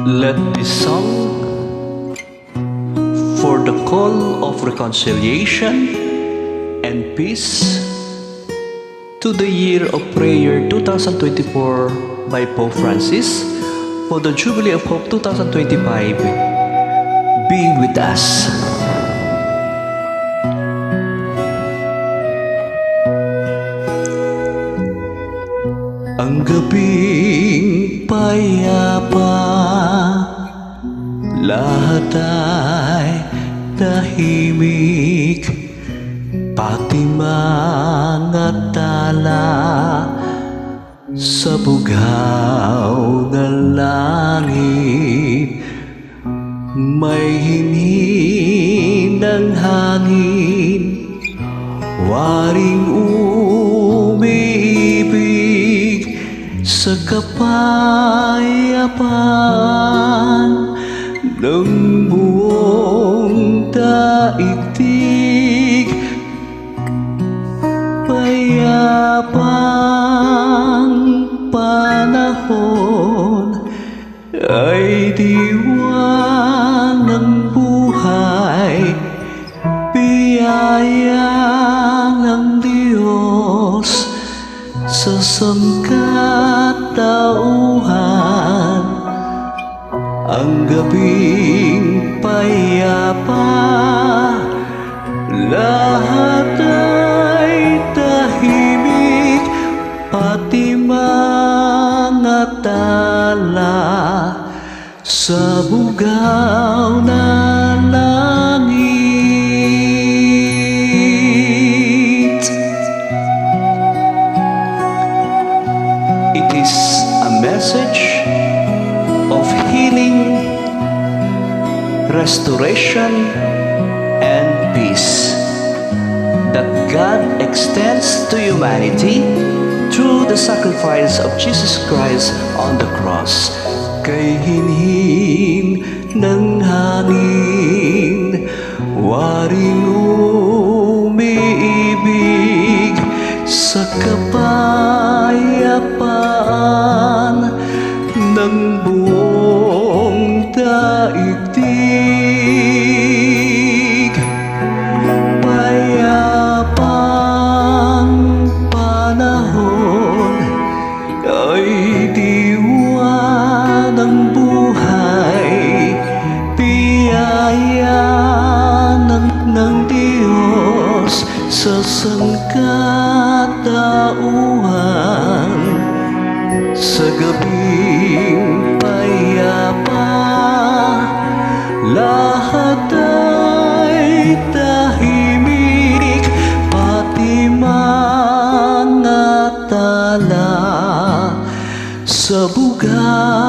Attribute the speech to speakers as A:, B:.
A: Let this song for the call of reconciliation and peace to the year of prayer 2024 by Pope Francis for the Jubilee of Hope 2025 be with us. Ang gabing payapa, lahat ay tahimik, pati mga tala sa bughaw na langit. May hininang hangin, waring umiibig sa kapayapaan ng buong daigdig. Payapang panahon ay diwa ng buhay, biyaya ng Diyos sa sangkatauhan. Ang gabing payapa, lahat ay tahimik, pati mga tala sa bugaw na langit. It is a message of healing, restoration, and peace that God extends to humanity through the sacrifice of Jesus Christ on the cross. Kay hinhin ng hangin, waring umiibig sa kapayapaan ng buong daigdig. Payapang panahon ay diwa ng buhay, biyaya ng Diyos sa sangkatauhan. Sa gabing payapa, lahat ay tahimik, pati mga tala sa bugaw